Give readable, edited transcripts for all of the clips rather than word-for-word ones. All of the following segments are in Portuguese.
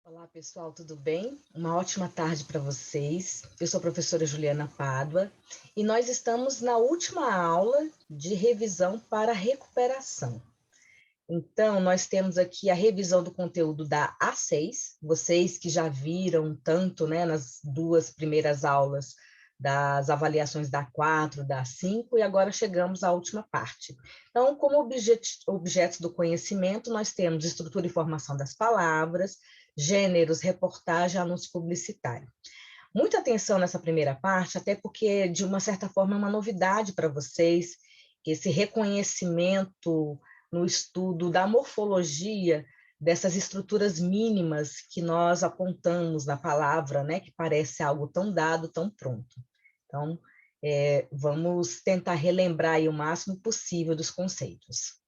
Olá, pessoal, tudo bem? Uma ótima tarde para vocês. Eu sou a professora Juliana Pádua e nós estamos na última aula de revisão para recuperação. Então, nós temos aqui a revisão do conteúdo da A6, vocês que já viram tanto, né, nas duas primeiras aulas das avaliações da A4, da A5, e agora chegamos à última parte. Então, como objetos do conhecimento, nós temos estrutura e formação das palavras, gêneros, reportagem, anúncio publicitário. Muita atenção nessa primeira parte, até porque, de uma certa forma, é uma novidade para vocês, esse reconhecimento no estudo da morfologia dessas estruturas mínimas que nós apontamos na palavra, né, que parece algo tão dado, tão pronto. Então, vamos tentar relembrar aí o máximo possível dos conceitos.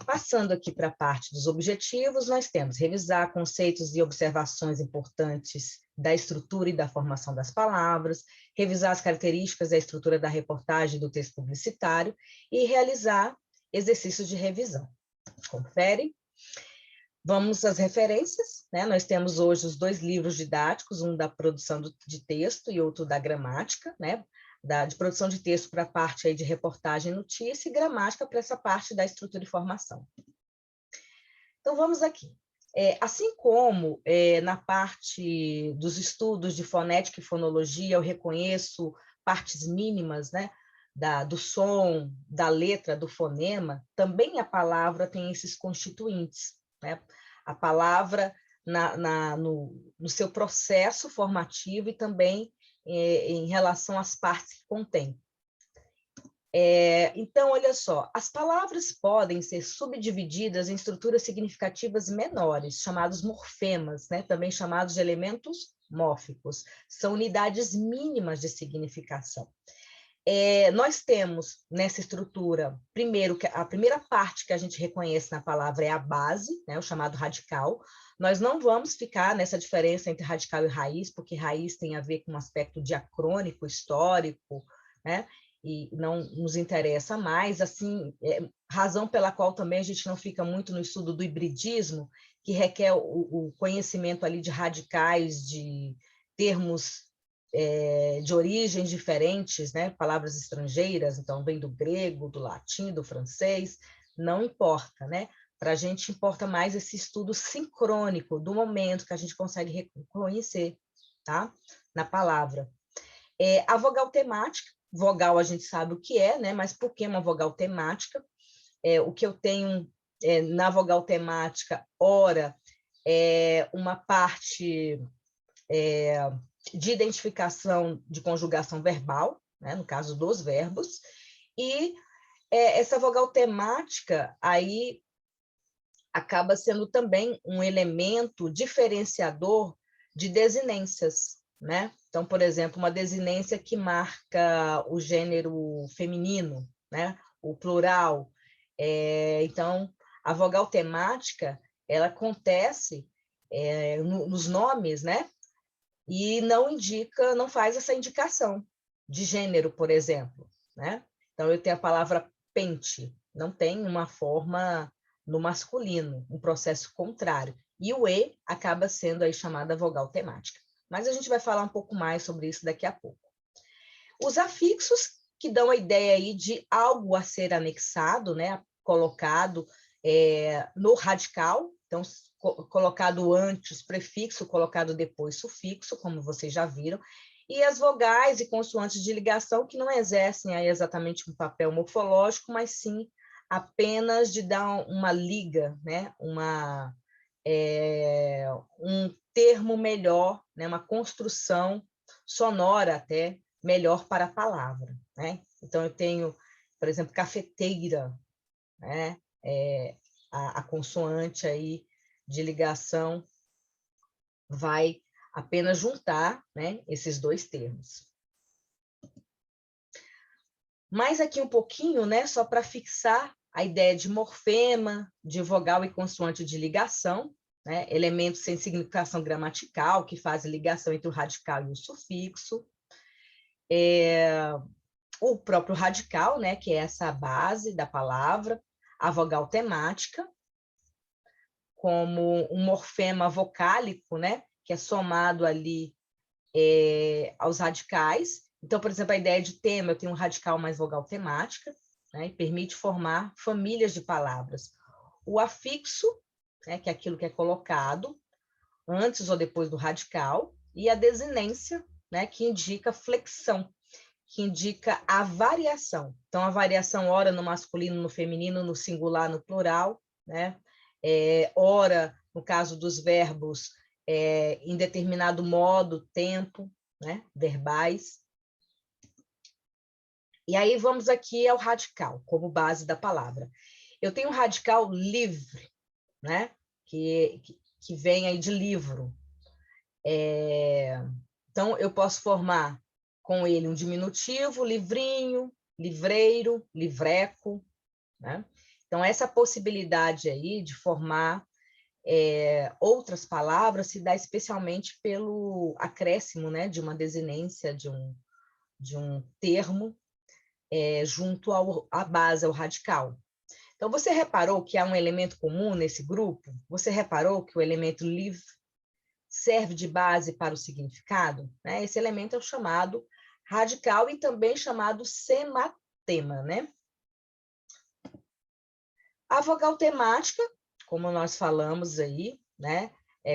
Passando aqui para a parte dos objetivos, nós temos revisar conceitos e observações importantes da estrutura e da formação das palavras, revisar as características da estrutura da reportagem e do texto publicitário e realizar exercícios de revisão. Confere. Vamos às referências, né? Nós temos hoje os dois livros didáticos, um da produção de texto e outro da gramática, né? De produção de texto para a parte aí de reportagem e notícia, e gramática para essa parte da estrutura e formação. Então, vamos aqui. Assim como na parte dos estudos de fonética e fonologia, eu reconheço partes mínimas, né, do som, da letra, do fonema, também a palavra tem esses constituintes, né? A palavra no seu processo formativo e também em relação às partes que contém. Então, olha só, as palavras podem ser subdivididas em estruturas significativas menores, chamados morfemas, né? Também chamados de elementos mórficos. São unidades mínimas de significação. Nós temos nessa estrutura, primeiro, a primeira parte que a gente reconhece na palavra é a base, né? O chamado radical. Nós não vamos ficar nessa diferença entre radical e raiz, porque raiz tem a ver com um aspecto diacrônico, histórico, né? E não nos interessa mais, assim, razão pela qual também a gente não fica muito no estudo do hibridismo, que requer o conhecimento ali de radicais, de termos de origens diferentes, né? Palavras estrangeiras, então vem do grego, do latim, do francês, não importa, né? Para a gente importa mais esse estudo sincrônico do momento que a gente consegue reconhecer, tá? Na palavra. A vogal temática, vogal a gente sabe o que é, né? Mas por que uma vogal temática? O que eu tenho na vogal temática, ora, uma parte de identificação de conjugação verbal, né? No caso dos verbos, e essa vogal temática aí acaba sendo também um elemento diferenciador de desinências, né? Então, por exemplo, uma desinência que marca o gênero feminino, né? O plural. Então, a vogal temática, ela acontece nos nomes, né? E não indica, não faz essa indicação de gênero, por exemplo, né? Então, eu tenho a palavra pente, não tem uma forma no masculino, um processo contrário. E o E acaba sendo aí chamada vogal temática. Mas a gente vai falar um pouco mais sobre isso daqui a pouco. Os afixos, que dão a ideia aí de algo a ser anexado, né? Colocado no radical, então, colocado antes prefixo, colocado depois sufixo, como vocês já viram, e as vogais e consoantes de ligação, que não exercem aí exatamente um papel morfológico, mas sim apenas de dar uma liga, né? Um termo melhor, né? Uma construção sonora até melhor para a palavra, né? Então, eu tenho, por exemplo, cafeteira, né? A consoante aí de ligação vai apenas juntar, né, esses dois termos. Mais aqui um pouquinho, né, só para fixar a ideia de morfema, de vogal e consoante de ligação, né, elementos sem significação gramatical, que fazem ligação entre o radical e o sufixo. O próprio radical, né, que é essa base da palavra, a vogal temática, como um morfema vocálico, né? Que é somado ali aos radicais. Então, por exemplo, a ideia de tema, eu tenho um radical mais vogal temática, né? E permite formar famílias de palavras. O afixo, né? Que é aquilo que é colocado antes ou depois do radical, e a desinência, né? Que indica flexão, que indica a variação. Então, a variação ora no masculino, no feminino, no singular, no plural, né? Ora, no caso dos verbos, em determinado modo, tempo, né? Verbais. E aí vamos aqui ao radical, como base da palavra. Eu tenho um radical livre, né? Que vem aí de livro. Então, eu posso formar com ele um diminutivo, livrinho, livreiro, livreco, né? Então, essa possibilidade aí de formar outras palavras se dá especialmente pelo acréscimo, né, de uma desinência, de um termo junto à base, ao radical. Então, você reparou que há um elemento comum nesse grupo? Você reparou que o elemento livre serve de base para o significado? Né? Esse elemento é o chamado radical e também chamado sematema, né? A vogal temática, como nós falamos aí, né?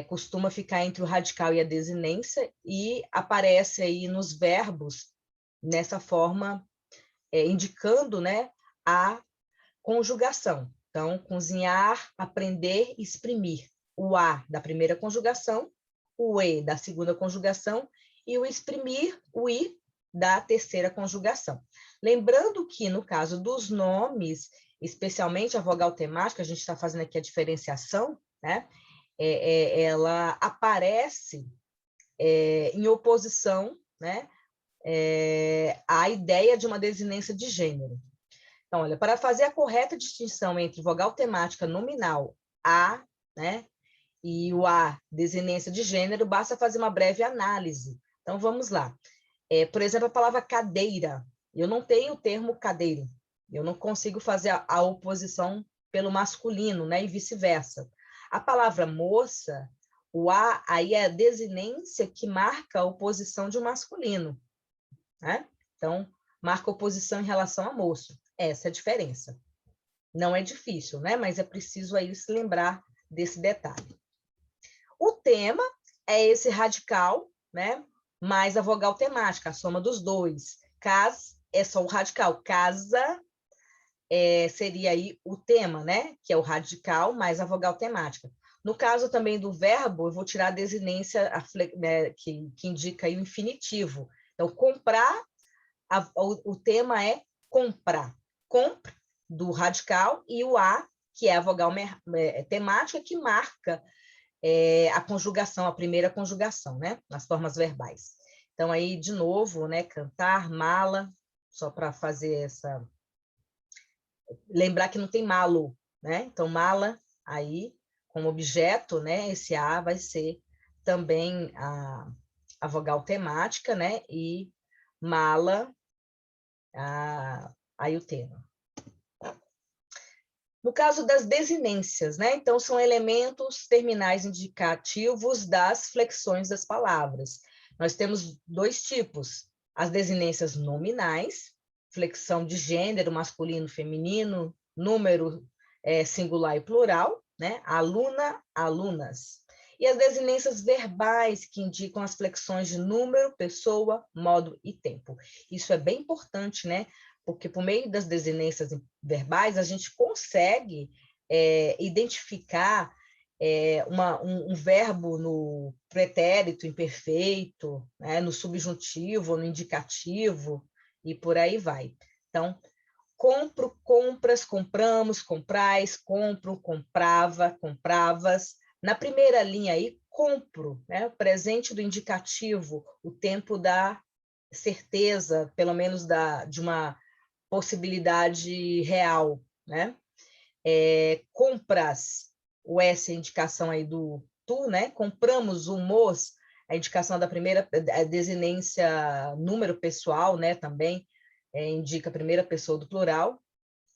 Costuma ficar entre o radical e a desinência e aparece aí nos verbos nessa forma, indicando, né, a conjugação. Então, cozinhar, aprender, exprimir. O A da primeira conjugação, o E da segunda conjugação e o exprimir, o I da terceira conjugação. Lembrando que, no caso dos nomes, especialmente a vogal temática, a gente está fazendo aqui a diferenciação, né? Ela aparece em oposição, né? À ideia de uma desinência de gênero. Então, olha, para fazer a correta distinção entre vogal temática nominal A, né, e o A, desinência de gênero, basta fazer uma breve análise. Então, vamos lá. Por exemplo, a palavra cadeira. Eu não tenho o termo cadeiro. Eu não consigo fazer a oposição pelo masculino, né, e vice-versa. A palavra moça, o A, aí é a desinência que marca a oposição de um masculino, né? Então, marca oposição em relação a moço. Essa é a diferença. Não é difícil, né? Mas é preciso aí se lembrar desse detalhe. O tema é esse radical, né? Mais a vogal temática, a soma dos dois. Cas é só o radical. Casa seria aí o tema, né? Que é o radical mais a vogal temática. No caso também do verbo, eu vou tirar a desinência que indica aí o infinitivo. Então, comprar, o tema é comprar. Compre, do radical, e o A, que é a vogal temática, que marca a conjugação, a primeira conjugação, né? Nas formas verbais. Então, aí, de novo, né? Cantar, mala, só para fazer essa... Lembrar que não tem malo, né? Então, mala, aí, como objeto, né? Esse A vai ser também a vogal temática, né? E mala, aí o tema. No caso das desinências, né? Então, são elementos terminais indicativos das flexões das palavras. Nós temos dois tipos: as desinências nominais, flexão de gênero, masculino, feminino, número singular e plural, né? Aluna, alunas. E as desinências verbais, que indicam as flexões de número, pessoa, modo e tempo. Isso é bem importante, né? Porque por meio das desinências verbais a gente consegue identificar um verbo no pretérito imperfeito, né, no subjuntivo, no indicativo, e por aí vai. Então, compro, compras, compramos, comprais, compro, comprava, compravas. Na primeira linha aí, compro, né, presente do indicativo, o tempo da certeza, pelo menos de uma possibilidade real, né? Compras, o S é a indicação aí do tu, né? Compramos o mos, a indicação da primeira, a desinência número pessoal, né? Também indica a primeira pessoa do plural.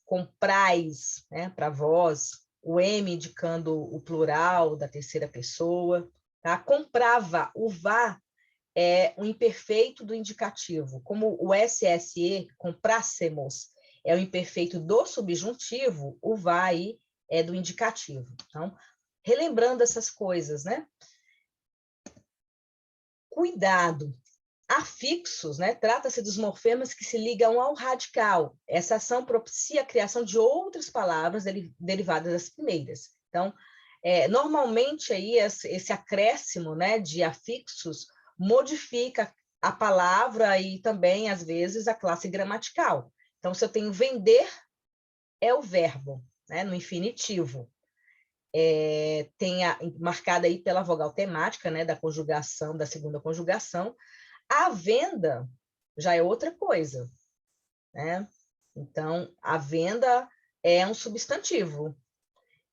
Comprais, né? Para vós, o M indicando o plural da terceira pessoa. Tá? Comprava, o vá é o imperfeito do indicativo, como o SSE, comprássemos, é o imperfeito do subjuntivo, o vá aí é do indicativo. Então, relembrando essas coisas, né? Cuidado. Afixos, né? Trata-se dos morfemas que se ligam ao radical. Essa ação propicia a criação de outras palavras derivadas das primeiras. Então, normalmente aí esse acréscimo, né, de afixos modifica a palavra e também, às vezes, a classe gramatical. Então, se eu tenho vender, é o verbo, né, no infinitivo. Marcada aí pela vogal temática, né, da conjugação, da segunda conjugação. A venda já é outra coisa, né? Então, a venda é um substantivo.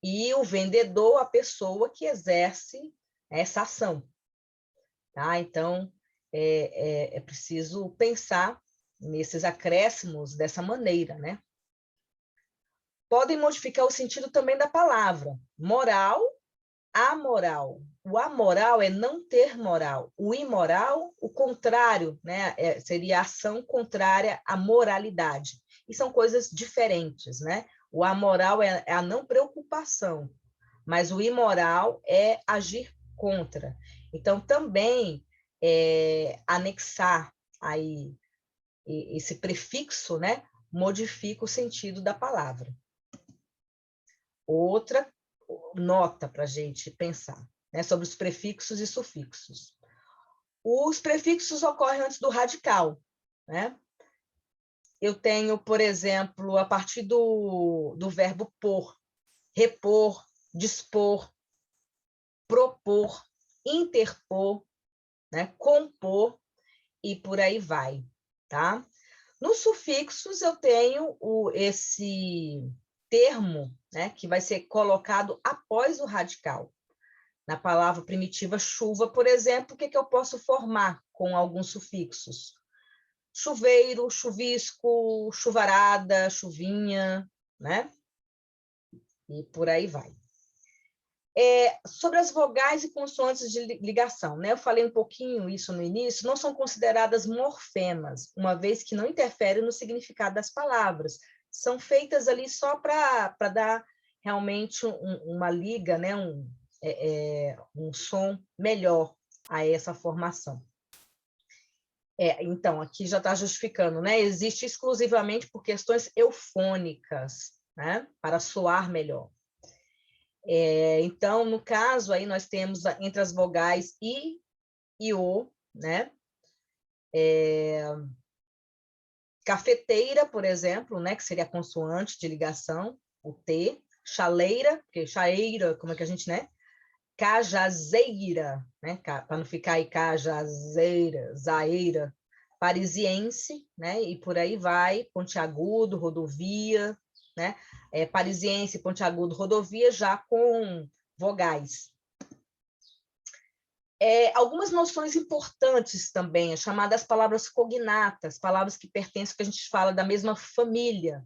E o vendedor, a pessoa que exerce essa ação. Tá? Então, é preciso pensar nesses acréscimos dessa maneira, né? Podem modificar o sentido também da palavra. Moral, amoral. O amoral é não ter moral. O imoral, o contrário, né? Seria a ação contrária à moralidade. E são coisas diferentes, né? O amoral é a não preocupação, mas o imoral é agir contra. Então, também anexar aí esse prefixo, né? Modifica o sentido da palavra. Outra nota para a gente pensar, né, sobre os prefixos e sufixos. Os prefixos ocorrem antes do radical, né? Eu tenho, por exemplo, a partir do verbo pôr, repor, dispor, propor, interpor, né, compor e por aí vai, tá? Nos sufixos eu tenho esse termo, né, que vai ser colocado após o radical. Na palavra primitiva chuva, por exemplo, o que eu posso formar com alguns sufixos? Chuveiro, chuvisco, chuvarada, chuvinha, né? E por aí vai. Sobre as vogais e consoantes de ligação, né? Eu falei um pouquinho isso no início, não são consideradas morfemas, uma vez que não interferem no significado das palavras. São feitas ali só para dar realmente uma liga, né? Um som melhor a essa formação. Então, aqui já está justificando, né? Existe exclusivamente por questões eufônicas, né? Para soar melhor. Então, no caso, aí nós temos entre as vogais I e O, né? Cafeteira, por exemplo, né? Que seria a consoante de ligação, o T. Chaleira, porque chaeira, como é que a gente, né? Cajazeira, né? Para não ficar aí cajazeira, zaeira. Parisiense, né? E por aí vai, pontiagudo, rodovia, né? Parisiense, pontiagudo, rodovia, já com vogais. Algumas noções importantes também, chamadas palavras cognatas, palavras que pertencem, que a gente fala da mesma família,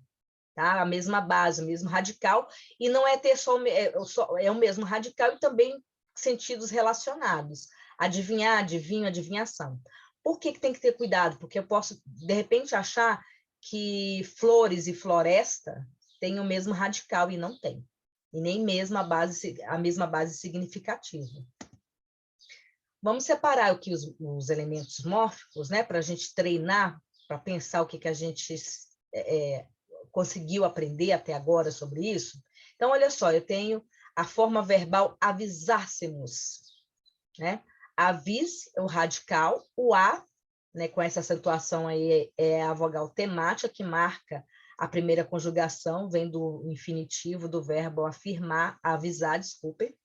tá? A mesma base, o mesmo radical, e não é ter só o mesmo radical e também sentidos relacionados. Adivinhar, adivinho, adivinhação. Por que tem que ter cuidado? Porque eu posso, de repente, achar que flores e floresta têm o mesmo radical e não tem. E nem mesmo a mesma base significativa. Vamos separar aqui os elementos mórficos, né, para a gente treinar, para pensar o que a gente conseguiu aprender até agora sobre isso. Então, olha só, eu tenho a forma verbal avisássemos, né? Avis é o radical, o a, né, com essa acentuação aí, é a vogal temática que marca a primeira conjugação, vem do infinitivo do verbo afirmar, avisar, desculpem.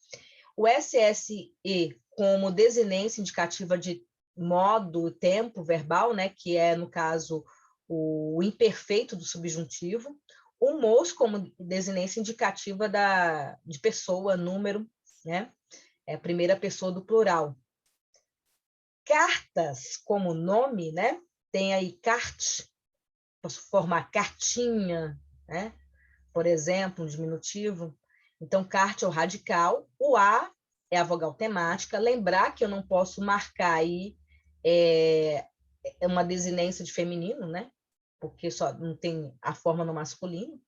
O SSE como desinência indicativa de modo, tempo verbal, né, que é, no caso, o imperfeito do subjuntivo. O mos como desinência indicativa de pessoa, número, né? É a primeira pessoa do plural. Cartas como nome, né? Tem aí carte, posso formar cartinha, né? Por exemplo, um diminutivo. Então, carte é o radical, o A é a vogal temática. Lembrar que eu não posso marcar aí uma desinência de feminino, né? Porque só não tem a forma no masculino.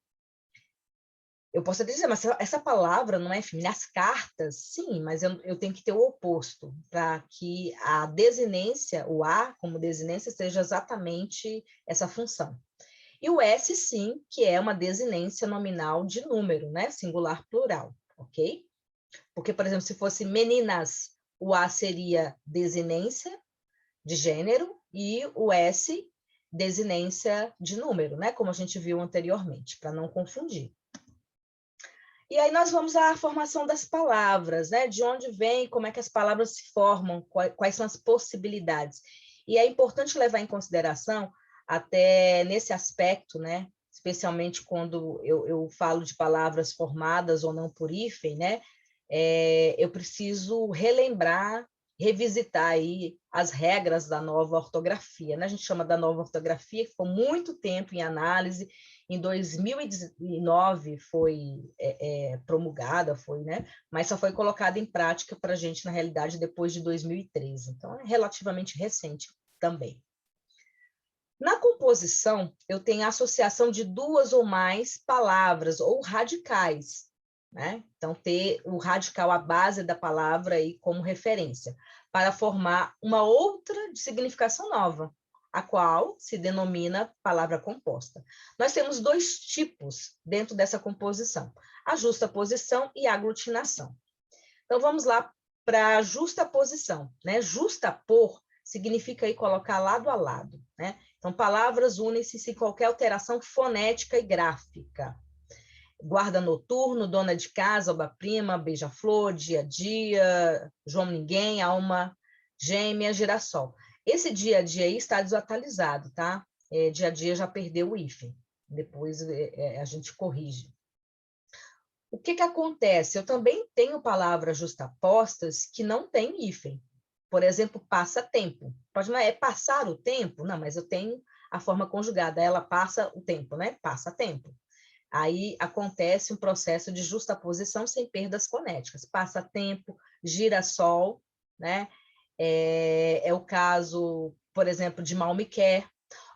Eu posso até dizer, mas essa palavra não é feminina. As cartas, sim, mas eu tenho que ter o oposto, para que a desinência, o A como desinência, seja exatamente essa função. E o S, sim, que é uma desinência nominal de número, né? Singular plural, ok? Porque, por exemplo, se fosse meninas, o A seria desinência de gênero e o S, desinência de número, né? Como a gente viu anteriormente, para não confundir. E aí nós vamos à formação das palavras, né? De onde vem, como é que as palavras se formam, quais são as possibilidades. E é importante levar em consideração, até nesse aspecto, né? Especialmente quando eu falo de palavras formadas ou não por hífen, né? Eu preciso relembrar, revisitar aí as regras da nova ortografia, né? A gente chama da nova ortografia, que ficou muito tempo em análise. Em 2009 foi promulgada, né? Mas só foi colocada em prática para a gente, na realidade, depois de 2013. Então, é relativamente recente também. Na composição, eu tenho a associação de duas ou mais palavras, ou radicais, né? Então, ter o radical, a base da palavra, aí como referência, para formar uma outra de significação nova, a qual se denomina palavra composta. Nós temos dois tipos dentro dessa composição, a justaposição e a aglutinação. Então, vamos lá para a justaposição, né? Justapor significa aí colocar lado a lado, né? Então, palavras unem-se sem qualquer alteração fonética e gráfica. Guarda noturno, dona de casa, obra-prima, beija-flor, dia a dia, João Ninguém, alma gêmea, girassol. Esse dia a dia aí está desatualizado, tá? Dia a dia já perdeu o hífen. Depois a gente corrige. O que acontece? Eu também tenho palavras justapostas que não têm hífen. Por exemplo, passatempo. Pode não é passar o tempo? Não, mas eu tenho a forma conjugada. Ela passa o tempo, né? Passa tempo. Aí acontece um processo de justaposição sem perdas fonéticas. Passatempo, girassol, né? É o caso, por exemplo, de mal me quer.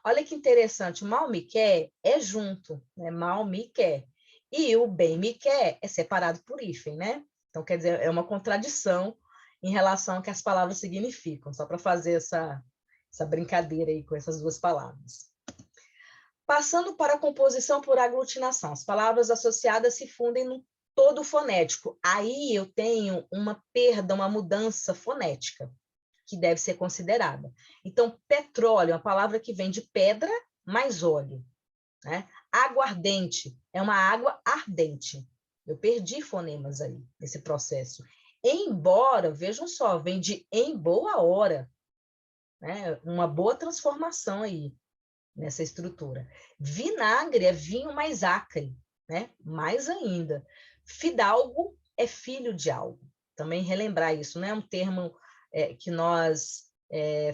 Olha que interessante, mal me quer é junto, né? Mal me quer. E o bem me quer é separado por hífen, né? Então, quer dizer, é uma contradição em relação ao que as palavras significam, só para fazer essa brincadeira aí com essas duas palavras. Passando para a composição por aglutinação, as palavras associadas se fundem no todo fonético. Aí eu tenho uma perda, uma mudança fonética, que deve ser considerada. Então, petróleo é uma palavra que vem de pedra mais óleo, né? Aguardente é uma água ardente. Eu perdi fonemas aí nesse processo. Embora, vejam só, vem de em boa hora, né? Uma boa transformação aí nessa estrutura. Vinagre é vinho mais acre, né? Mais ainda. Fidalgo é filho de algo. Também relembrar isso, né? Um termo que nós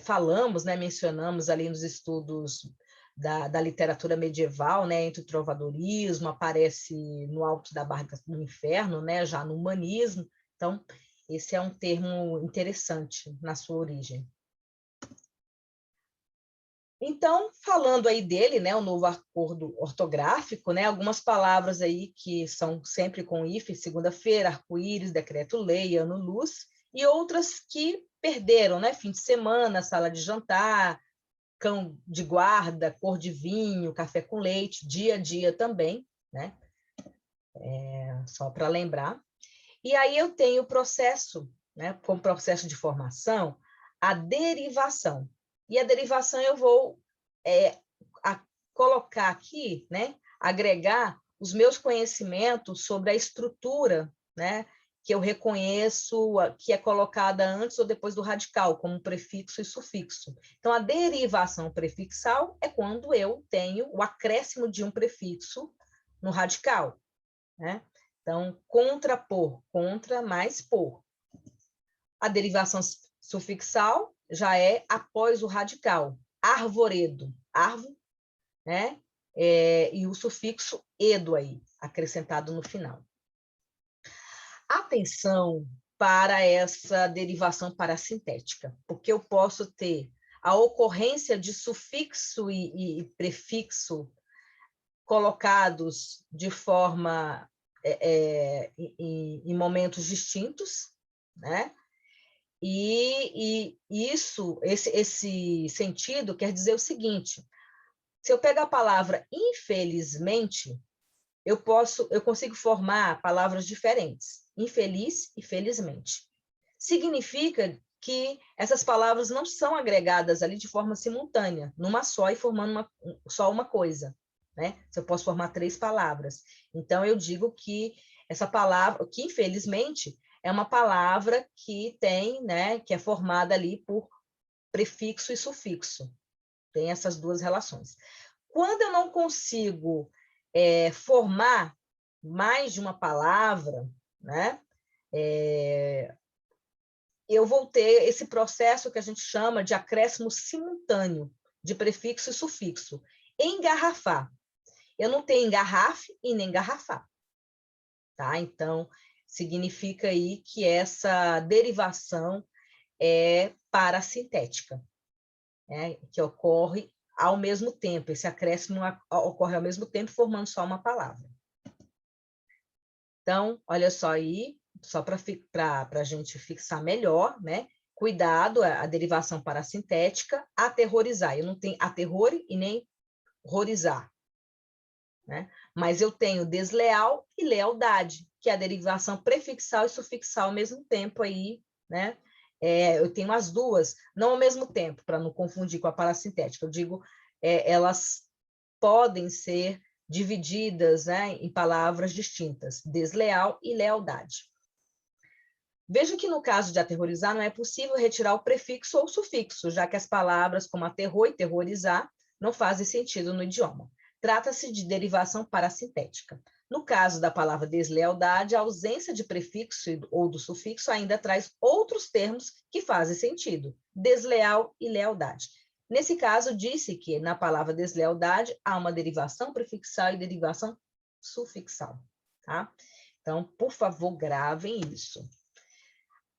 falamos, né? Mencionamos ali nos estudos da literatura medieval, né? Entre o trovadorismo, aparece no Alto da Barca do Inferno, né? Já no humanismo. Então, esse é um termo interessante na sua origem. Então, falando aí dele, né, o novo acordo ortográfico, né, algumas palavras aí que são sempre com hífen, segunda-feira, arco-íris, decreto-lei, ano-luz, e outras que perderam, né, fim de semana, sala de jantar, cão de guarda, cor de vinho, café com leite, dia a dia também, né, só para lembrar. E aí eu tenho o processo, né, como processo de formação, a derivação. E a derivação eu vou colocar aqui, né, agregar os meus conhecimentos sobre a estrutura, né, que eu reconheço que é colocada antes ou depois do radical, como prefixo e sufixo. Então, a derivação prefixal é quando eu tenho o acréscimo de um prefixo no radical, né? Então, contrapor, contra mais por. A derivação sufixal já é após o radical. Arvoredo, árvore, né? E o sufixo edo aí, acrescentado no final. Atenção para essa derivação parassintética, porque eu posso ter a ocorrência de sufixo e prefixo colocados de forma em momentos distintos, né? E esse sentido quer dizer o seguinte: se eu pegar a palavra infelizmente, eu consigo formar palavras diferentes, infeliz e felizmente. Significa que essas palavras não são agregadas ali de forma simultânea, numa só e formando só uma coisa, né? Eu posso formar 3 palavras. Então, eu digo que essa palavra, que infelizmente é uma palavra que tem, né, que é formada ali por prefixo e sufixo. Tem essas 2 relações. Quando eu não consigo formar mais de uma palavra, né, eu vou ter esse processo que a gente chama de acréscimo simultâneo de prefixo e sufixo. Engarrafar. Eu não tenho engarrafe e nem engarrafar. Tá? Então, significa aí que essa derivação é parassintética, né? Que ocorre ao mesmo tempo, esse acréscimo ocorre ao mesmo tempo, formando só uma palavra. Então, olha só aí, só para a gente fixar melhor, né? Cuidado, a derivação parassintética, aterrorizar. Eu não tenho aterrore e nem horrorizar, né? Mas eu tenho desleal e lealdade, que é a derivação prefixal e sufixal ao mesmo tempo aí, né? Eu tenho as duas, não ao mesmo tempo, para não confundir com a parassintética. Eu digo, elas podem ser divididas, né, em palavras distintas, desleal e lealdade. Veja que no caso de aterrorizar não é possível retirar o prefixo ou o sufixo, já que as palavras como aterror e terrorizar não fazem sentido no idioma. Trata-se de derivação parassintética. No caso da palavra deslealdade, a ausência de prefixo ou do sufixo ainda traz outros termos que fazem sentido, desleal e lealdade. Nesse caso, disse que na palavra deslealdade há uma derivação prefixal e derivação sufixal. Tá? Então, por favor, gravem isso.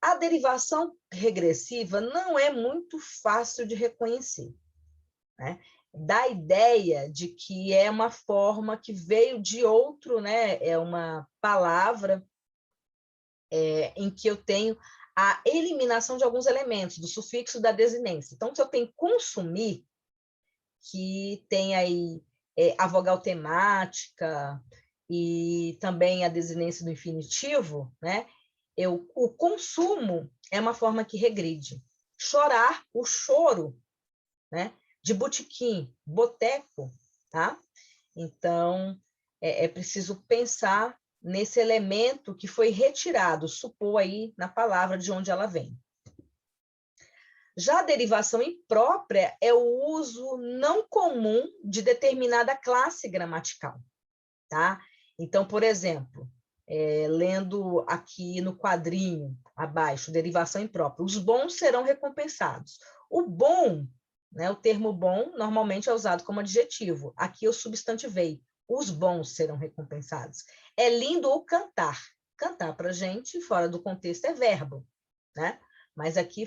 A derivação regressiva não é muito fácil de reconhecer, né? Dá a ideia de que é uma forma que veio de outro, né? É uma palavra em que eu tenho a eliminação de alguns elementos, do sufixo da desinência. Então, se eu tenho consumir, que tem aí a vogal temática e também a desinência do infinitivo, né? O consumo é uma forma que regride. Chorar, o choro, né? De botequim, boteco, tá? Então, é preciso pensar nesse elemento que foi retirado, supor aí na palavra de onde ela vem. Já a derivação imprópria é o uso não comum de determinada classe gramatical, tá? Então, por exemplo, lendo aqui no quadrinho abaixo, derivação imprópria, os bons serão recompensados. O bom, né, o termo bom, normalmente é usado como adjetivo. Aqui eu substantivei. Os bons serão recompensados. É lindo o cantar. Cantar para a gente, fora do contexto, é verbo, né? Mas aqui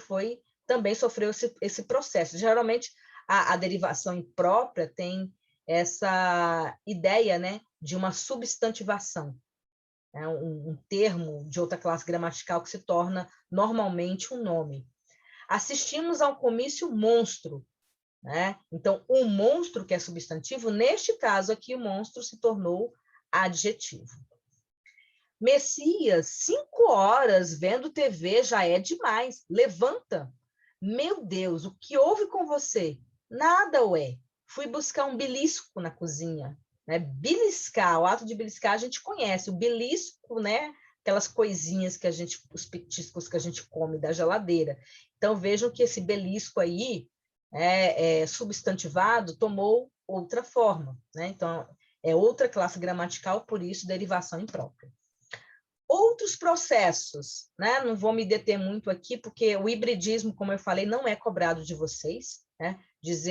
também sofreu esse processo. Geralmente, a derivação imprópria tem essa ideia, né, de uma substantivação, né, um termo de outra classe gramatical que se torna normalmente um nome. Assistimos a um comício monstro, né? Então, o monstro, que é substantivo, neste caso aqui, o monstro se tornou adjetivo. Messias, 5 horas vendo TV já é demais. Levanta. Meu Deus, o que houve com você? Nada, ué. Fui buscar um belisco na cozinha. Né? Beliscar, o ato de beliscar a gente conhece. O belisco, né? Aquelas coisinhas que os petiscos que a gente come da geladeira. Então, vejam que esse belisco aí, substantivado, tomou outra forma. Né? Então, é outra classe gramatical, por isso, derivação imprópria. Outros processos, né? Não vou me deter muito aqui, porque o hibridismo, como eu falei, não é cobrado de vocês, né?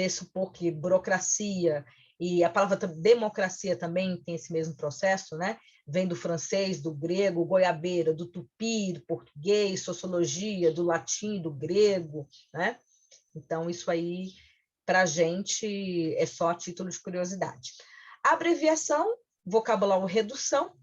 Supor que burocracia E a palavra democracia também tem esse mesmo processo, né? Vem do francês, do grego, goiabeira, do tupi, do português, sociologia, do latim, do grego, né? Então, isso aí, para a gente, é só a título de curiosidade. A abreviação, vocabulário redução,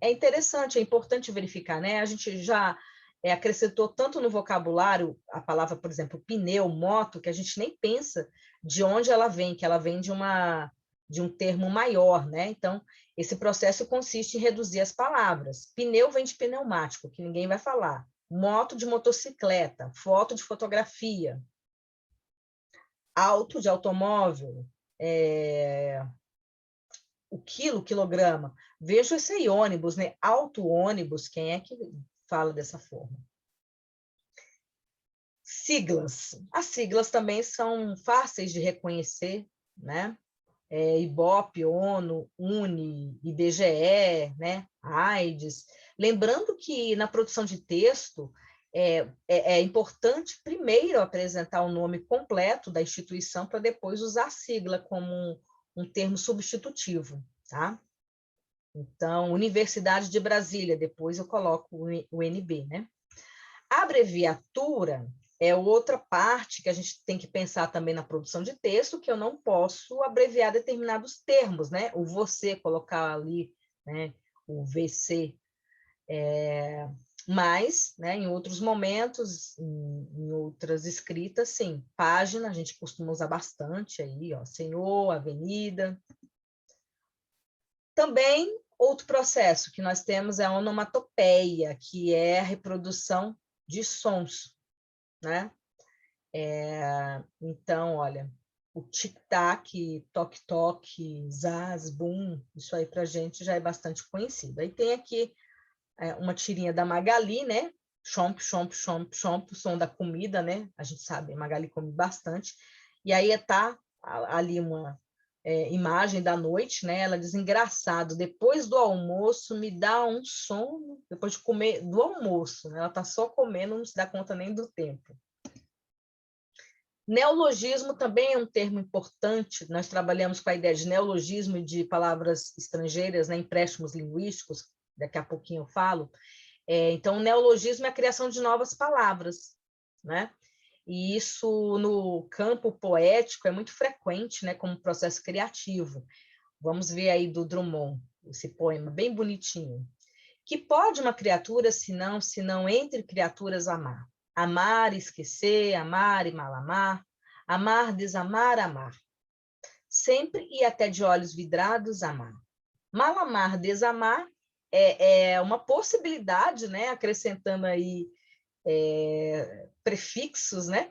é interessante, é importante verificar, né? A gente já acrescentou tanto no vocabulário a palavra, por exemplo, pneu, moto, que a gente nem pensa de onde ela vem, que ela vem de um termo maior, né? Então, esse processo consiste em reduzir as palavras. Pneu vem de pneumático, que ninguém vai falar. Moto de motocicleta, foto de fotografia. Auto de automóvel, o quilo, quilograma. Vejo esse aí, ônibus, né? Auto-ônibus, quem é que fala dessa forma? Siglas. As siglas também são fáceis de reconhecer, né? Ibope, ONU, UNE, IBGE, né? AIDS. Lembrando que na produção de texto é importante primeiro apresentar o nome completo da instituição para depois usar a sigla como um termo substitutivo, tá? Então, Universidade de Brasília, depois eu coloco o UNB, né? A abreviatura é outra parte que a gente tem que pensar também na produção de texto, que eu não posso abreviar determinados termos, né? O você, colocar ali, né, o VC. Mas, né, em outros momentos, em outras escritas, sim. Página, a gente costuma usar bastante aí, ó, senhor, avenida. Também, outro processo que nós temos é a onomatopeia, que é a reprodução de sons, né? Então, olha, o tic-tac, toque-toque, zaz, bum, isso aí para a gente já é bastante conhecido. Aí tem aqui uma tirinha da Magali, né? Chomp, chomp, chomp, chomp, o som da comida, né? A gente sabe, a Magali come bastante. E aí tá ali uma imagem da noite, né? Ela diz, engraçado, depois do almoço me dá um sono, depois de comer do almoço, né? Ela tá só comendo, não se dá conta nem do tempo. Neologismo também é um termo importante, nós trabalhamos com a ideia de neologismo e de palavras estrangeiras, né, empréstimos linguísticos, daqui a pouquinho eu falo. Então, o neologismo é a criação de novas palavras, né? E isso no campo poético é muito frequente, né, como processo criativo. Vamos ver aí do Drummond, esse poema bem bonitinho. Que pode uma criatura, se não entre criaturas amar? Amar, esquecer, amar e mal amar, amar, desamar, amar. Sempre e até de olhos vidrados, amar. Mal amar, desamar é uma possibilidade, né? Acrescentando aí prefixos, né?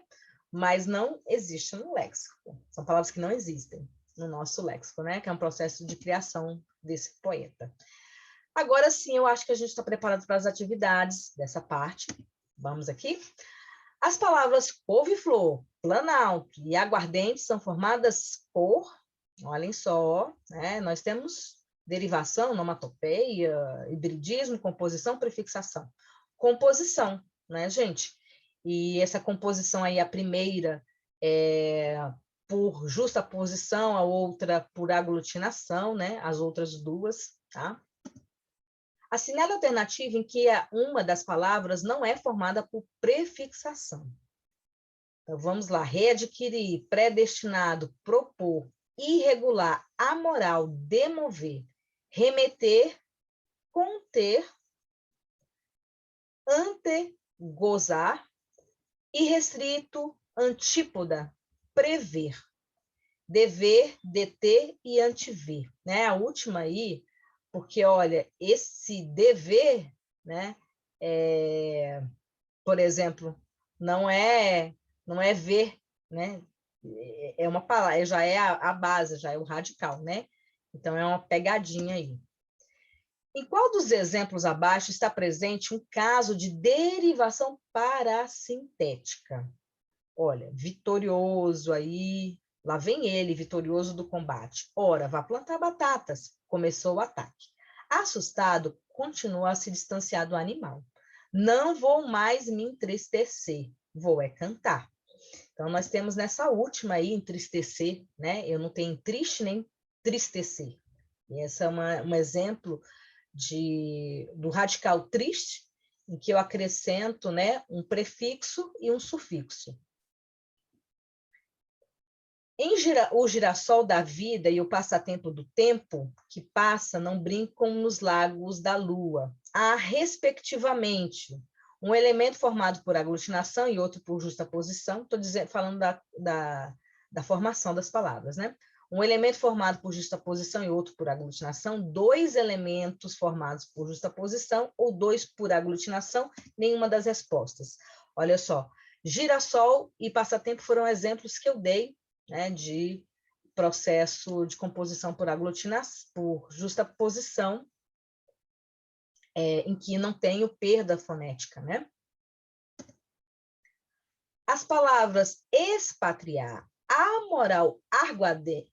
Mas não existe no léxico. São palavras que não existem no nosso léxico, né? Que é um processo de criação desse poeta. Agora sim, eu acho que a gente está preparado para as atividades dessa parte. Vamos aqui? As palavras couve-flor, planalto e aguardente são formadas por, olhem só, né? Nós temos derivação, onomatopeia, hibridismo, composição, prefixação. Composição, né, gente? E essa composição aí, a primeira por justaposição, a outra por aglutinação, né? As outras duas, tá? Assinale a alternativa em que uma das palavras não é formada por prefixação. Então, vamos lá. Readquirir, predestinado, propor, irregular, amoral, demover, remeter, conter, antegozar, irrestrito, antípoda, prever, dever, deter e antever. Né? A última aí, porque, olha, esse dever, né, por exemplo, não é ver, né? É uma palavra, já é a base, já é o radical, né? Então, é uma pegadinha aí. Em qual dos exemplos abaixo está presente um caso de derivação parasintética? Olha, vitorioso aí, lá vem ele, vitorioso do combate. Ora, vá plantar batatas. Começou o ataque. Assustado, continua a se distanciar do animal. Não vou mais me entristecer, vou cantar. Então, nós temos nessa última aí, entristecer, né? Eu não tenho triste nem tristecer. E esse é um exemplo do radical triste, em que eu acrescento, né, um prefixo e um sufixo. O girassol da vida e o passatempo do tempo que passa não brincam nos lagos da lua. Há, respectivamente, um elemento formado por aglutinação e outro por justaposição. Estou falando da formação das palavras, né? Um elemento formado por justaposição e outro por aglutinação, dois elementos formados por justaposição ou dois por aglutinação, nenhuma das respostas. Olha só, girassol e passatempo foram exemplos que eu dei, né, de processo de composição por aglutinação, por justaposição, em que não tenho perda fonética, né? As palavras expatriar, amoral,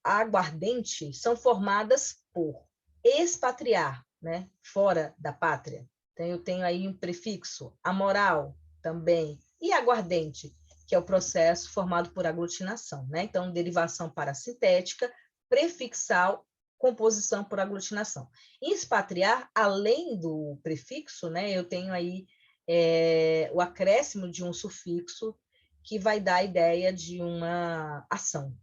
aguardente são formadas por expatriar, né, fora da pátria. Então, eu tenho aí um prefixo, amoral também, e aguardente, que é o processo formado por aglutinação, né? Então, derivação parasintética, prefixal, composição por aglutinação. Expatriar, além do prefixo, né, eu tenho aí o acréscimo de um sufixo que vai dar a ideia de uma ação.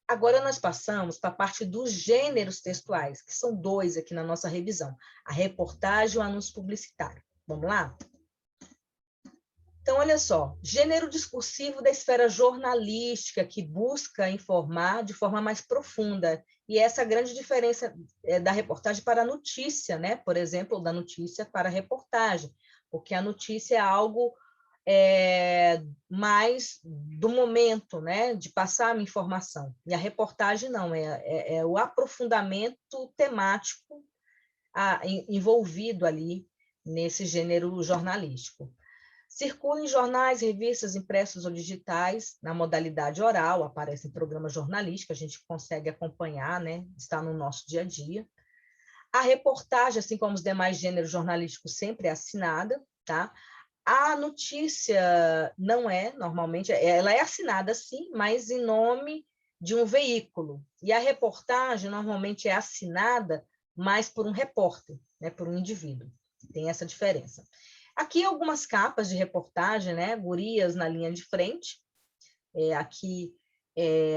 Agora nós passamos para a parte dos gêneros textuais, que são dois aqui na nossa revisão, a reportagem e o anúncio publicitário. Vamos lá? Então, olha só, gênero discursivo da esfera jornalística, que busca informar de forma mais profunda. E essa é a grande diferença da reportagem para a notícia, né? Por exemplo, da notícia para a reportagem, porque a notícia é algo mais do momento, né? De passar a informação. E a reportagem não, é o aprofundamento temático envolvido ali nesse gênero jornalístico. Circula em jornais, revistas, impressos ou digitais, na modalidade oral, aparece em programas jornalísticos, a gente consegue acompanhar, né? Está no nosso dia a dia. A reportagem, assim como os demais gêneros jornalísticos, sempre é assinada, tá? A notícia não é, normalmente, ela é assinada, sim, mas em nome de um veículo. E a reportagem, normalmente, é assinada mais por um repórter, né? Por um indivíduo. Tem essa diferença. Aqui algumas capas de reportagem, né? Gurias na linha de frente. Aqui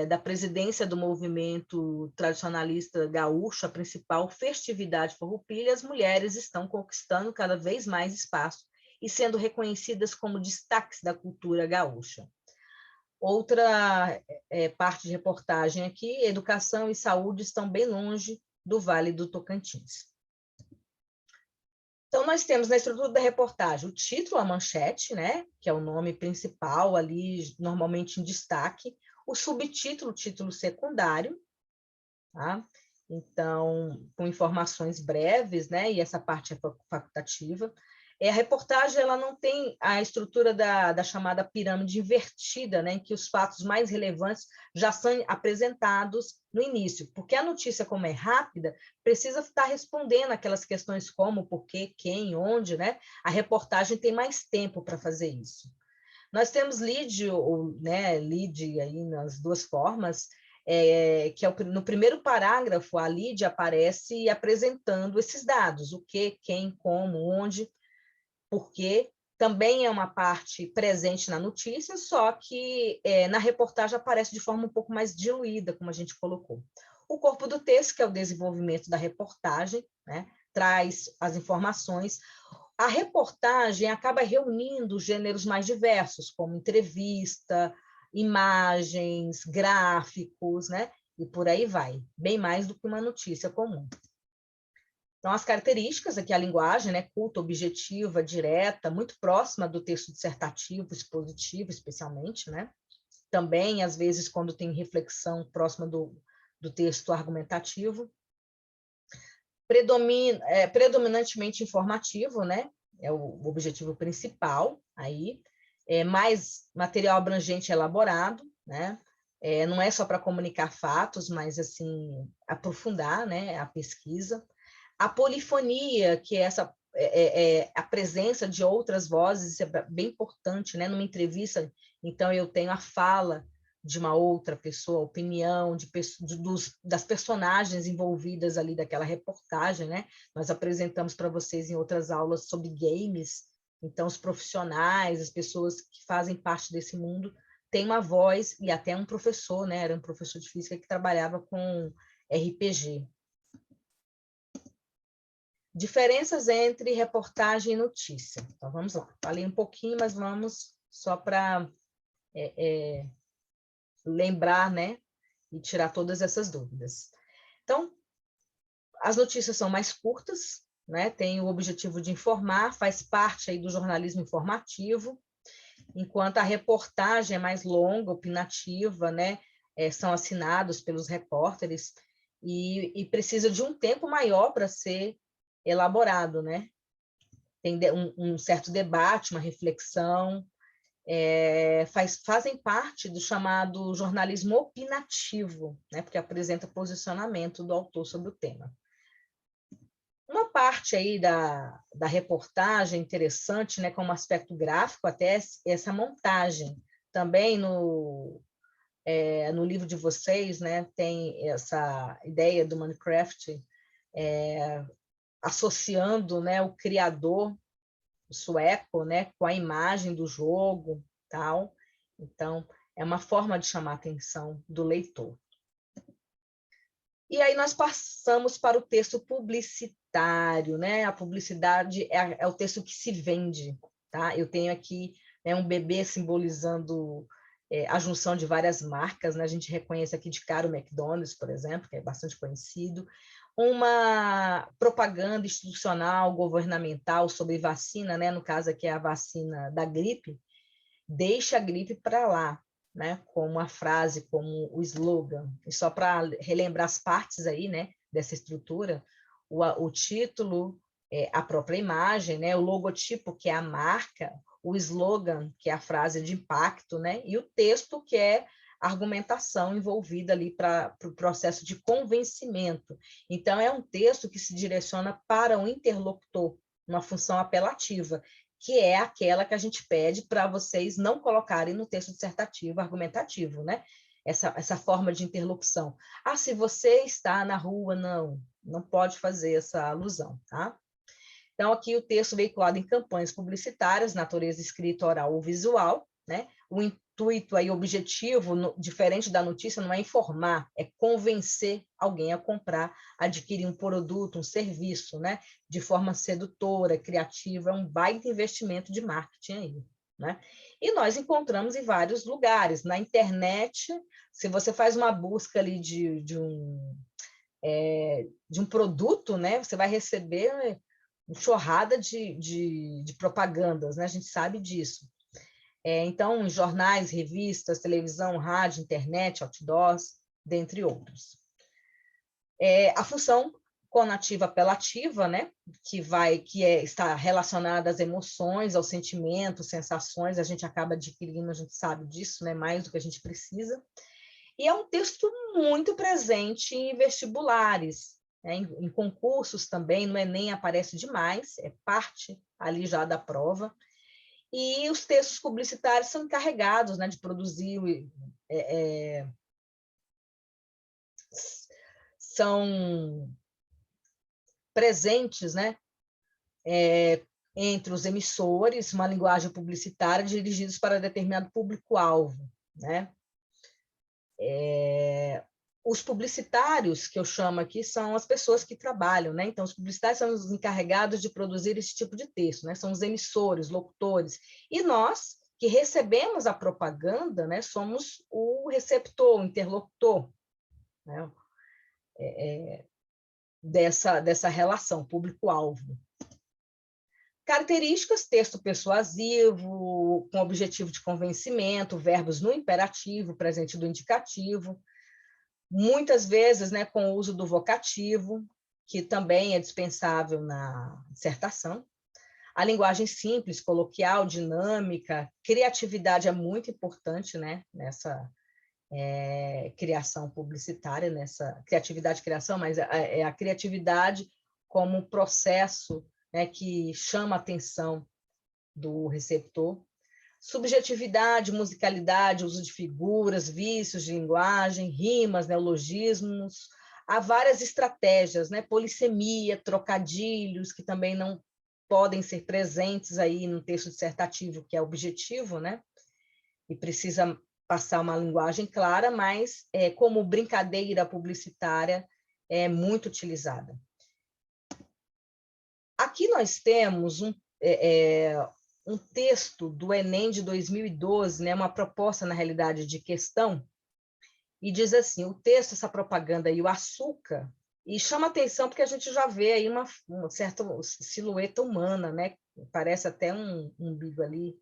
da presidência do movimento tradicionalista gaúcho, a principal festividade farroupilha, as mulheres estão conquistando cada vez mais espaço e sendo reconhecidas como destaques da cultura gaúcha. Outra parte de reportagem aqui, educação e saúde estão bem longe do Vale do Tocantins. Então, nós temos na estrutura da reportagem o título, a manchete, né, que é o nome principal ali, normalmente em destaque, o subtítulo, título secundário, tá? Então, com informações breves, né, e essa parte é facultativa. A reportagem ela não tem a estrutura da chamada pirâmide invertida, né, em que os fatos mais relevantes já são apresentados no início, porque a notícia, como é rápida, precisa estar respondendo aquelas questões como, por quê, quem, onde, né? A reportagem tem mais tempo para fazer isso. Nós temos lead, né, lead aí nas duas formas, que no primeiro parágrafo, a lead aparece apresentando esses dados, o que, quem, como, onde, porque também é uma parte presente na notícia, só que na reportagem aparece de forma um pouco mais diluída, como a gente colocou. O corpo do texto, que é o desenvolvimento da reportagem, né, traz as informações. A reportagem acaba reunindo gêneros mais diversos, como entrevista, imagens, gráficos, né, e por aí vai, bem mais do que uma notícia comum. Então, as características aqui, a linguagem, né, culta, objetiva, direta, muito próxima do texto dissertativo, expositivo, especialmente, né? Também, às vezes, quando tem reflexão próxima do texto argumentativo. Predominantemente informativo, né? É o objetivo principal aí. Mais material abrangente e elaborado, né? Não é só para comunicar fatos, mas, assim, aprofundar, né, a pesquisa. A polifonia, que é a presença de outras vozes, isso é bem importante, né? Numa entrevista, então, eu tenho a fala de uma outra pessoa, a opinião das personagens envolvidas ali daquela reportagem, né? Nós apresentamos para vocês em outras aulas sobre games, então os profissionais, as pessoas que fazem parte desse mundo têm uma voz, e até um professor, né? Era um professor de física que trabalhava com RPG. Diferenças entre reportagem e notícia. Então, vamos lá. Falei um pouquinho, mas vamos só para lembrar, né? E tirar todas essas dúvidas. Então, as notícias são mais curtas, né? Tem o objetivo de informar, faz parte aí do jornalismo informativo, enquanto a reportagem é mais longa, opinativa, né? São assinados pelos repórteres e precisa de um tempo maior para ser elaborado, né? Tem um certo debate, uma reflexão, fazem parte do chamado jornalismo opinativo, né? Porque apresenta posicionamento do autor sobre o tema. Uma parte aí da reportagem interessante, né, como aspecto gráfico, até essa montagem. Também no livro de vocês, né, tem essa ideia do Minecraft, associando, né, o criador sueco, né, com a imagem do jogo, tal. Então, é uma forma de chamar a atenção do leitor. E aí nós passamos para o texto publicitário, né? A publicidade é o texto que se vende, tá? Eu tenho aqui, né, um bebê simbolizando a junção de várias marcas, né? A gente reconhece aqui de cara o McDonald's, por exemplo, que é bastante conhecido. Uma propaganda institucional, governamental sobre vacina, né? No caso aqui é a vacina da gripe, deixa a gripe para lá, né? Como a frase, como o slogan. E só para relembrar as partes aí, né, dessa estrutura, o título, a própria imagem, né, o logotipo, que é a marca, o slogan, que é a frase de impacto, né, e o texto, que é a argumentação envolvida ali para o processo de convencimento. Então, é um texto que se direciona para o interlocutor, uma função apelativa, que é aquela que a gente pede para vocês não colocarem no texto dissertativo, argumentativo, né? Essa forma de interlocução. Ah, se você está na rua, não pode fazer essa alusão, tá? Então, aqui o texto veiculado em campanhas publicitárias, natureza escrita, oral ou visual, né? O intuito aí, objetivo, diferente da notícia, não é informar, é convencer alguém a comprar, adquirir um produto, um serviço, né? De forma sedutora, criativa, é um baita investimento de marketing aí, né? E nós encontramos em vários lugares, na internet, se você faz uma busca ali de um produto, né? Você vai receber uma enxurrada de propagandas, né? A gente sabe disso. Então, jornais, revistas, televisão, rádio, internet, outdoors, dentre outros. A função conativa apelativa, né, está relacionada às emoções, aos sentimentos, sensações, a gente acaba adquirindo, a gente sabe disso, né, mais do que a gente precisa. E é um texto muito presente em vestibulares, né, em concursos também, no Enem aparece demais, é parte ali já da prova. E os textos publicitários são encarregados, né, de produzir, são presentes, né, entre os emissores, uma linguagem publicitária dirigidos para determinado público-alvo, né? Os publicitários, que eu chamo aqui, são as pessoas que trabalham, né? Então, os publicitários são os encarregados de produzir esse tipo de texto, né? São os emissores, locutores. E nós, que recebemos a propaganda, né, somos o receptor, o interlocutor, né? Dessa relação público-alvo. Características: texto persuasivo, com objetivo de convencimento, verbos no imperativo, presente do indicativo, muitas vezes, né, com o uso do vocativo, que também é dispensável na dissertação. A linguagem simples, coloquial, dinâmica, criatividade é muito importante, né, nessa criação publicitária, nessa criatividade e criação, mas é a criatividade como processo, né, que chama a atenção do receptor. Subjetividade, musicalidade, uso de figuras, vícios de linguagem, rimas, neologismos. Há várias estratégias, né? Polissemia, trocadilhos, que também não podem ser presentes aí no texto dissertativo, que é objetivo, né? E precisa passar uma linguagem clara, mas como brincadeira publicitária é muito utilizada. Aqui nós temos um texto do Enem de 2012, né, uma proposta, na realidade, de questão, e diz assim, o texto, essa propaganda aí, o açúcar, e chama atenção porque a gente já vê aí uma certa silhueta humana, né? Parece até um umbigo ali,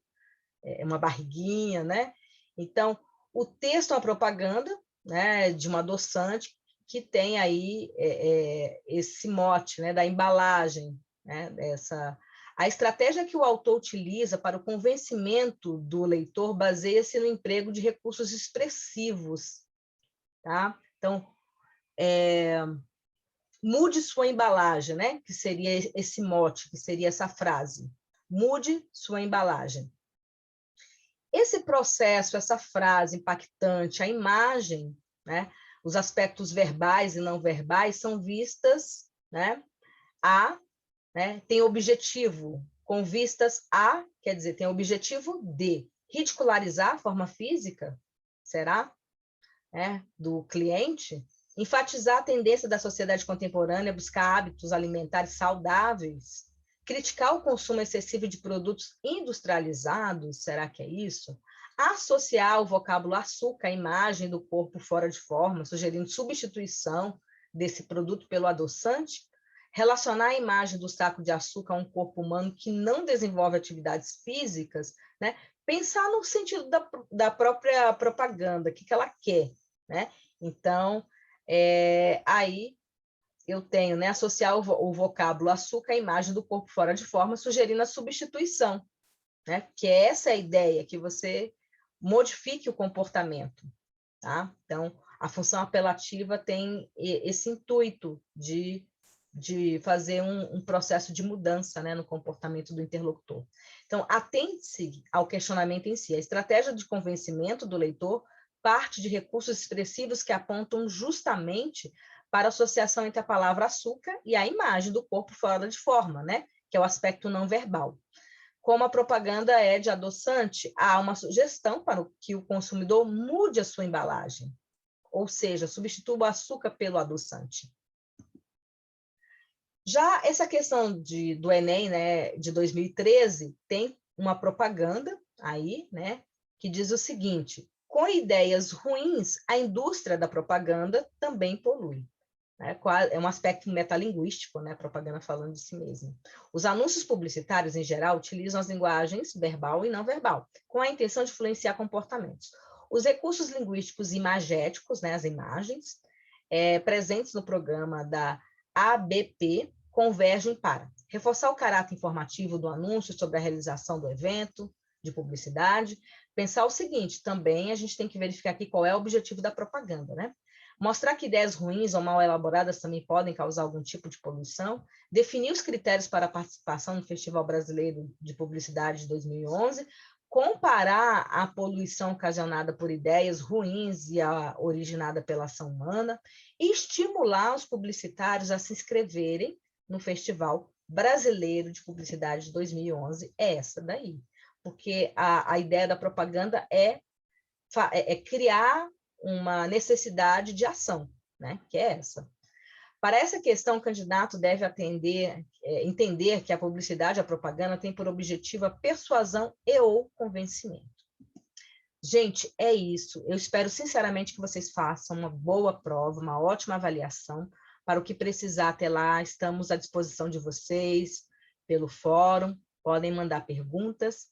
uma barriguinha, né? Então, o texto é uma propaganda, né, de uma adoçante que tem aí esse mote, né, da embalagem, né, A estratégia que o autor utiliza para o convencimento do leitor baseia-se no emprego de recursos expressivos, tá? Então, mude sua embalagem, né? Que seria esse mote, que seria essa frase. Mude sua embalagem. Esse processo, essa frase impactante, a imagem, né? Os aspectos verbais e não verbais são vistas, né? Tem objetivo, com vistas a, quer dizer, tem objetivo de ridicularizar a forma física, será? Do cliente, enfatizar a tendência da sociedade contemporânea a buscar hábitos alimentares saudáveis, criticar o consumo excessivo de produtos industrializados, será que é isso? Associar o vocábulo açúcar à imagem do corpo fora de forma, sugerindo substituição desse produto pelo adoçante, relacionar a imagem do saco de açúcar a um corpo humano que não desenvolve atividades físicas, né? Pensar no sentido da própria propaganda, o que ela quer, né? Então, aí eu tenho, né, associar o vocábulo açúcar à imagem do corpo fora de forma, sugerindo a substituição, né? Que é essa a ideia, que você modifique o comportamento, tá? Então, a função apelativa tem esse intuito de fazer um processo de mudança, né, no comportamento do interlocutor. Então, atente-se ao questionamento em si. A estratégia de convencimento do leitor parte de recursos expressivos que apontam justamente para a associação entre a palavra açúcar e a imagem do corpo fora de forma, né, que é o aspecto não verbal. Como a propaganda é de adoçante, há uma sugestão para que o consumidor mude a sua embalagem, ou seja, substitua o açúcar pelo adoçante. Já essa questão do Enem, né, de 2013, tem uma propaganda aí, né, que diz o seguinte: com ideias ruins, a indústria da propaganda também polui. É um aspecto metalinguístico, né, propaganda falando de si mesma. Os anúncios publicitários, em geral, utilizam as linguagens verbal e não verbal, com a intenção de influenciar comportamentos. Os recursos linguísticos imagéticos, né, as imagens, presentes no programa da ABP, convergem para reforçar o caráter informativo do anúncio sobre a realização do evento de publicidade, pensar o seguinte, também a gente tem que verificar aqui qual é o objetivo da propaganda, né? Mostrar que ideias ruins ou mal elaboradas também podem causar algum tipo de poluição, definir os critérios para a participação no Festival Brasileiro de Publicidade de 2011, comparar a poluição ocasionada por ideias ruins e a originada pela ação humana, e estimular os publicitários a se inscreverem no Festival Brasileiro de Publicidade de 2011, é essa daí. Porque a ideia da propaganda é criar uma necessidade de ação, né? Que é essa. Para essa questão, o candidato deve entender que a publicidade, a propaganda, tem por objetivo a persuasão e ou convencimento. Gente, é isso. Eu espero sinceramente que vocês façam uma boa prova, uma ótima avaliação. Para o que precisar até lá, estamos à disposição de vocês pelo fórum, podem mandar perguntas.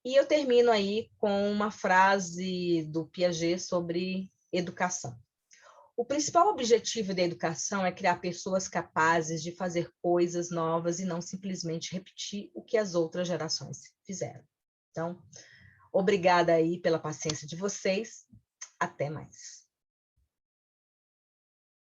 E eu termino aí com uma frase do Piaget sobre educação. O principal objetivo da educação é criar pessoas capazes de fazer coisas novas e não simplesmente repetir o que as outras gerações fizeram. Então, obrigada aí pela paciência de vocês. Até mais.